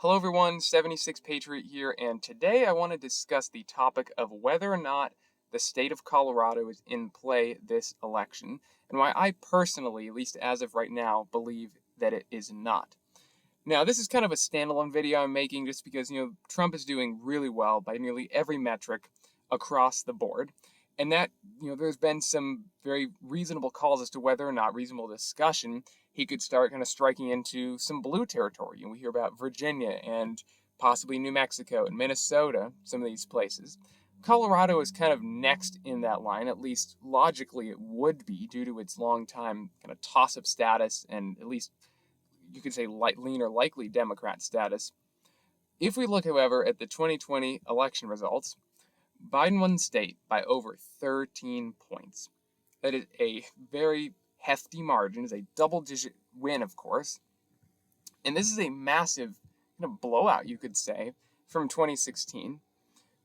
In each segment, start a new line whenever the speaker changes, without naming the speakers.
Hello everyone, 76 Patriot here, and today I want to discuss the topic of whether or not the state of Colorado is in play this election, and why I personally, at least as of right now, believe that it is not. Now, this is kind of a standalone video I'm making just because, Trump is doing really well by nearly every metric across the board. And that, there's been some very reasonable calls as to whether or not reasonable discussion he could start kind of striking into some blue territory. We hear about Virginia and possibly New Mexico and Minnesota, some of these places. Colorado is kind of next in that line, at least logically it would be due to its long time kind of toss up status and at least you could say lean or likely Democrat status. If we look, however, at the 2020 election results, Biden won the state by over 13 points. That is a very hefty margin, is a double-digit win, of course. And this is a massive kind of blowout, you could say, from 2016,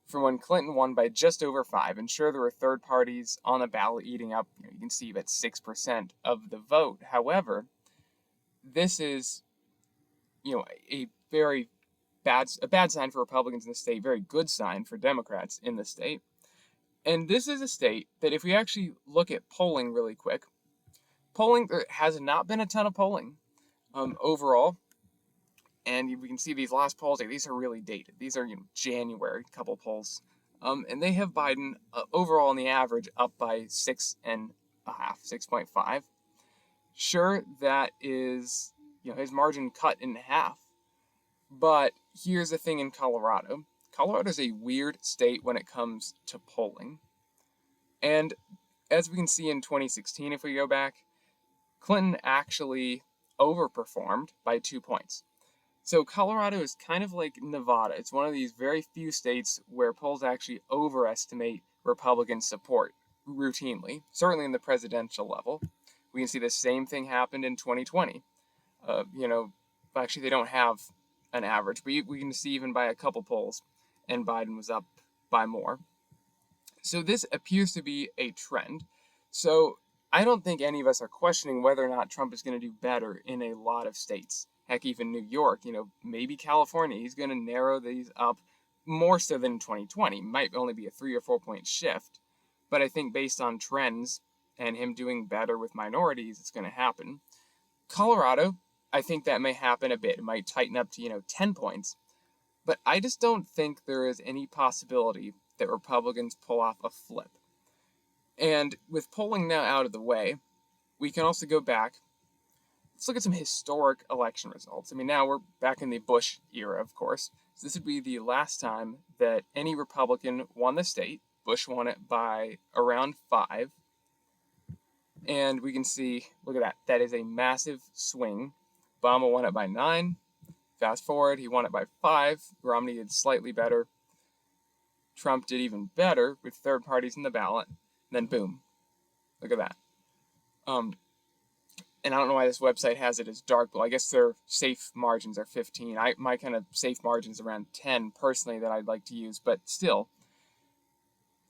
from when Clinton won by just over 5. And sure, there were third parties on the ballot eating up, you can see about 6% of the vote. However, this is, a very bad sign for Republicans in the state, very good sign for Democrats in the state. And this is a state that if we actually look at polling really quick, there has not been a ton of polling overall. And we can see these last polls, these are really dated. These are January couple polls. And they have Biden overall on the average up by 6.5, 6.5. Sure, that is his margin cut in half. But here's the thing in Colorado. Colorado is a weird state when it comes to polling. And as we can see in 2016, if we go back, Clinton actually overperformed by 2 points. So Colorado is kind of like Nevada. It's one of these very few states where polls actually overestimate Republican support routinely, certainly in the presidential level. We can see the same thing happened in 2020. Actually, they don't have an average, but we can see even by a couple polls, and Biden was up by more. So this appears to be a trend. So I don't think any of us are questioning whether or not Trump is going to do better in a lot of states. Heck, even New York, maybe California. He's going to narrow these up more so than in 2020. Might only be a 3 or 4 point shift. But I think based on trends and him doing better with minorities, it's going to happen. Colorado, I think that may happen a bit. It might tighten up to, 10 points. But I just don't think there is any possibility that Republicans pull off a flip. And with polling now out of the way, we can also go back. Let's look at some historic election results. Now we're back in the Bush era, of course. So this would be the last time that any Republican won the state. Bush won it by around 5. And we can see, look at that. That is a massive swing. Obama won it by 9. Fast forward, he won it by 5. Romney did slightly better. Trump did even better with third parties in the ballot. And then boom. Look at that. And I don't know why this website has it as dark blue. I guess their safe margins are 15. My kind of safe margin's around 10 personally that I'd like to use. But still,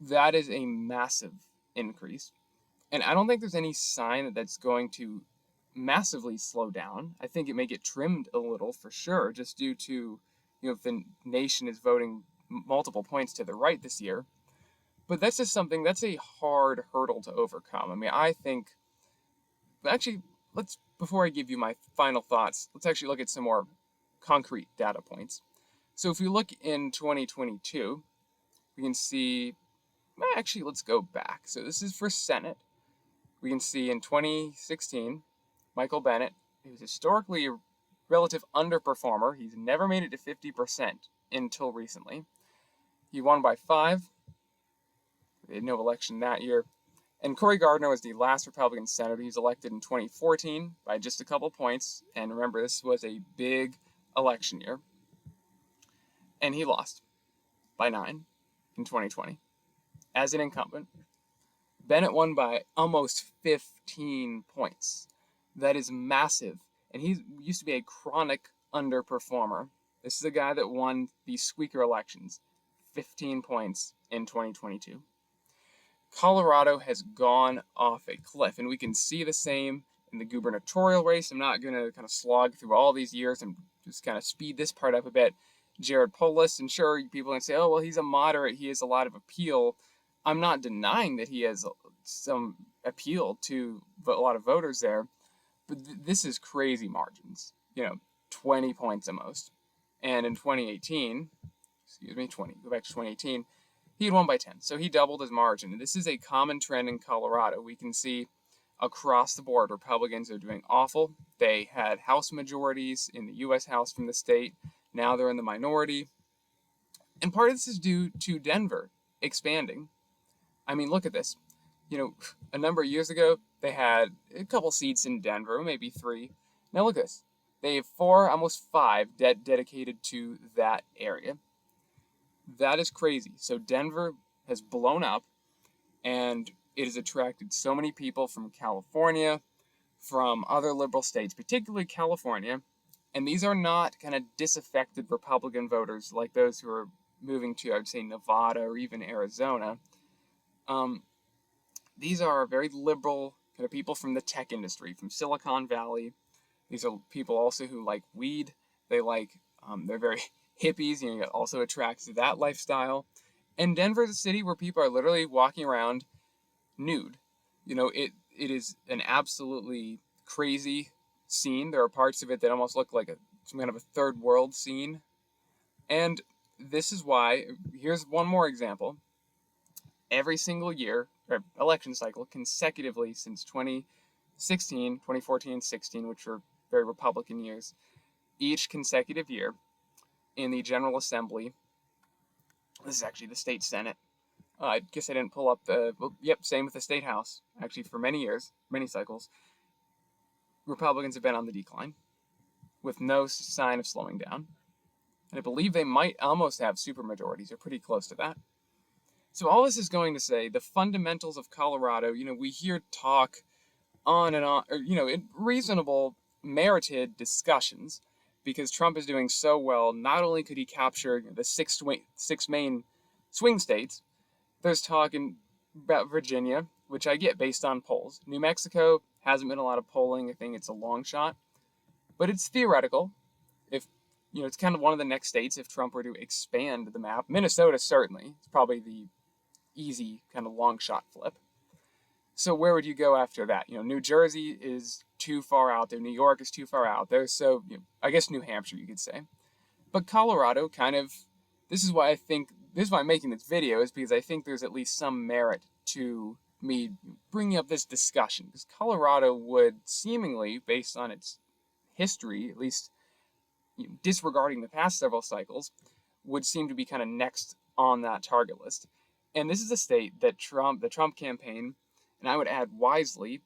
that is a massive increase. And I don't think there's any sign that that's going to massively slow down. I think it may get trimmed a little for sure, just due to, if the nation is voting multiple points to the right this year. But that's just something, that's a hard hurdle to overcome. I think, actually, before I give you my final thoughts, let's actually look at some more concrete data points. So if we look in 2022, we can see, actually, let's go back. So this is for Senate. We can see in 2016, Michael Bennet, he was historically a relative underperformer. He's never made it to 50% until recently. He won by 5. They had no election that year. And Cory Gardner was the last Republican senator. He was elected in 2014 by just a couple points. And remember, this was a big election year. And he lost by 9 in 2020 as an incumbent. Bennet won by almost 15 points. That is massive. And he used to be a chronic underperformer. This is a guy that won the squeaker elections, 15 points in 2022. Colorado has gone off a cliff, and we can see the same in the gubernatorial race. I'm not going to kind of slog through all these years and just kind of speed this part up a bit. Jared Polis, and sure, people can say, oh, well, he's a moderate, he has a lot of appeal. I'm not denying that he has some appeal to a lot of voters there, but this is crazy margins, 20 points at most. And in 2018, go back to 2018, he had won by 10. So he doubled his margin. And this is a common trend in Colorado. We can see across the board, Republicans are doing awful. They had House majorities in the U.S. House from the state. Now they're in the minority. And part of this is due to Denver expanding. I mean, look at this. A number of years ago, they had a couple seats in Denver, maybe 3. Now look at this. They have 4, almost 5 dedicated to that area. That is crazy. So Denver has blown up, and it has attracted so many people from California, from other liberal states, particularly California. And these are not kind of disaffected Republican voters like those who are moving to, I would say, Nevada or even Arizona. These are very liberal kind of people from the tech industry, from Silicon Valley. These are people also who like weed. They're very hippies. It also attracts that lifestyle. And Denver is a city where people are literally walking around nude. It is an absolutely crazy scene. There are parts of it that almost look like some kind of a third world scene. And this is why, here's one more example. Every single year, or election cycle, consecutively since 2016, 2014, 16, which were very Republican years, each consecutive year in the General Assembly, this is actually the state Senate. I guess I didn't pull up same with the state house. Actually, for many years, many cycles, Republicans have been on the decline with no sign of slowing down. And I believe they might almost have supermajorities, or pretty close to that. So all this is going to say the fundamentals of Colorado, we hear talk on and on, or, in reasonable, merited discussions, because Trump is doing so well. Not only could he capture the six main swing states, there's talk about Virginia, which I get based on polls. New Mexico hasn't been a lot of polling. I think it's a long shot, but it's theoretical. If it's kind of one of the next states if Trump were to expand the map. Minnesota, certainly. It's probably the easy kind of long shot flip. So where would you go after that? New Jersey is too far out there. New York is too far out there. So I guess New Hampshire, you could say. But Colorado this is why I'm making this video, is because I think there's at least some merit to me bringing up this discussion. Because Colorado would seemingly, based on its history, at least disregarding the past several cycles, would seem to be kind of next on that target list. And this is a state that the Trump campaign, and I would add wisely,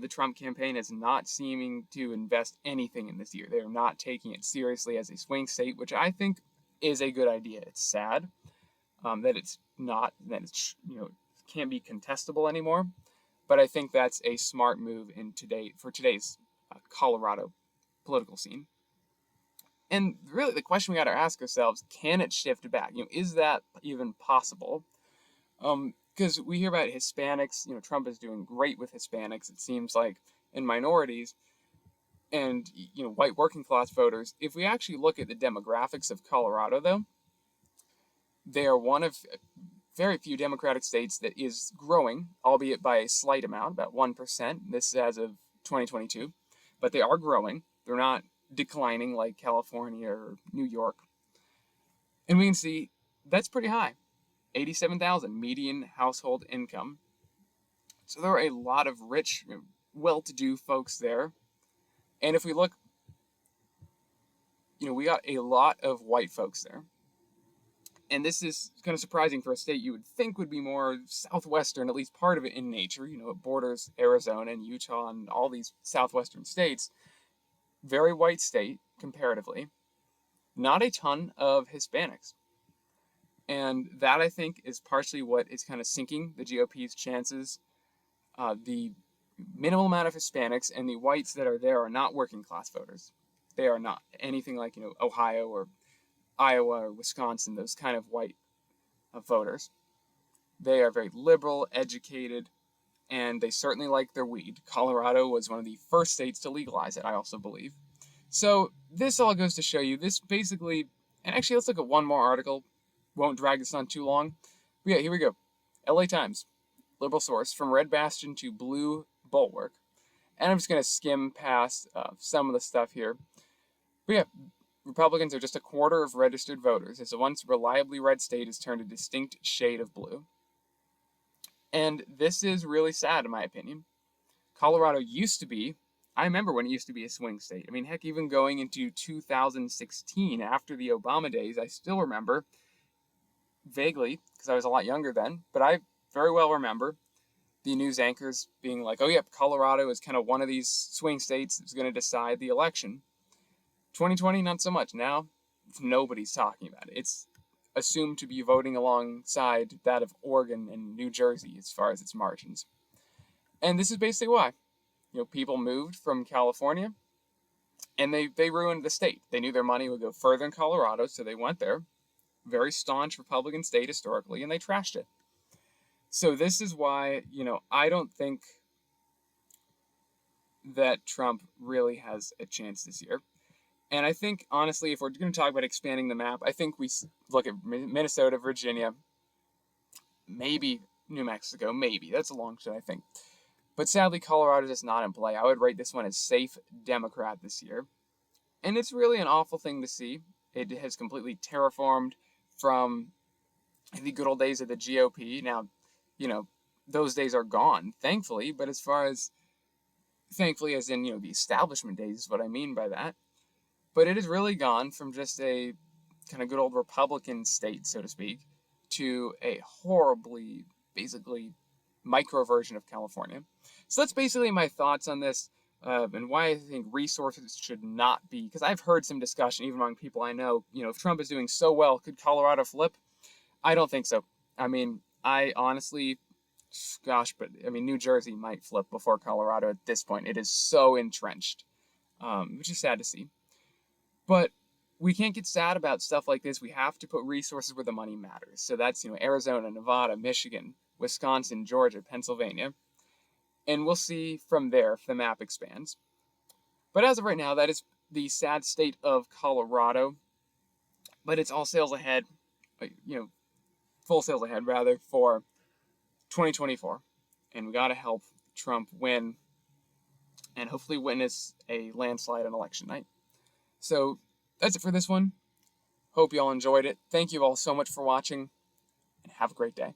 the Trump campaign is not seeming to invest anything in this year. They are not taking it seriously as a swing state, which I think is a good idea. It's sad that it's can't be contestable anymore, but I think that's a smart move for today's Colorado political scene. And really, the question we got to ask ourselves: can it shift back? Is that even possible? Because we hear about Hispanics. Trump is doing great with Hispanics. It seems like, in minorities, and white working class voters. If we actually look at the demographics of Colorado, though, they are one of very few Democratic states that is growing, albeit by a slight amount, about 1%. This is as of 2022, but they are growing. They're not declining like California or New York. And we can see that's pretty high. 87,000 median household income. So there are a lot of rich, well-to-do folks there. And if we look, we got a lot of white folks there. And this is kind of surprising for a state you would think would be more southwestern, at least part of it in nature. It borders Arizona and Utah and all these southwestern states. Very white state, comparatively. Not a ton of Hispanics. And that, I think, is partially what is kind of sinking the GOP's chances. The minimal amount of Hispanics and the whites that are there are not working class voters. They are not anything like, Ohio or Iowa or Wisconsin, those kind of white voters. They are very liberal, educated, and they certainly like their weed. Colorado was one of the first states to legalize it, I also believe. So this all goes to show you this basically, and actually let's look at one more article. Won't drag this on too long. But yeah, here we go. LA Times, liberal source, from Red Bastion to Blue Bulwark. And I'm just going to skim past some of the stuff here. But yeah, Republicans are just a quarter of registered voters, as a once reliably red state has turned a distinct shade of blue. And this is really sad, in my opinion. Colorado used to be, I remember when it used to be a swing state. I mean, heck, even going into 2016, after the Obama days, I still remember, vaguely, because I was a lot younger then, but I very well remember the news anchors being like, oh, yep, Colorado is kind of one of these swing states that's going to decide the election. 2020, not so much. Now, nobody's talking about it. It's assumed to be voting alongside that of Oregon and New Jersey as far as its margins. And this is basically why. People moved from California and they ruined the state. They knew their money would go further in Colorado, so they went there. Very staunch Republican state historically, and they trashed it. So this is why, I don't think that Trump really has a chance this year. And I think, honestly, if we're going to talk about expanding the map, I think we look at Minnesota, Virginia, maybe New Mexico, maybe. That's a long shot, I think. But sadly, Colorado is not in play. I would rate this one as safe Democrat this year. And it's really an awful thing to see. It has completely terraformed from the good old days of the GOP. Now, those days are gone, thankfully. But as far as, thankfully, as in, the establishment days is what I mean by that. But it has really gone from just a kind of good old Republican state, so to speak, to a horribly, basically, micro version of California. So that's basically my thoughts on this and why I think resources should not be, because I've heard some discussion, even among people I know, if Trump is doing so well, could Colorado flip? I don't think so. I mean, I honestly, New Jersey might flip before Colorado at this point. It is so entrenched, which is sad to see. But we can't get sad about stuff like this. We have to put resources where the money matters. So that's, Arizona, Nevada, Michigan, Wisconsin, Georgia, Pennsylvania. And we'll see from there if the map expands. But as of right now, that is the sad state of Colorado. But it's all sails ahead, full sails ahead, rather, for 2024. And we got to help Trump win and hopefully witness a landslide on election night. So that's it for this one. Hope you all enjoyed it. Thank you all so much for watching, and have a great day.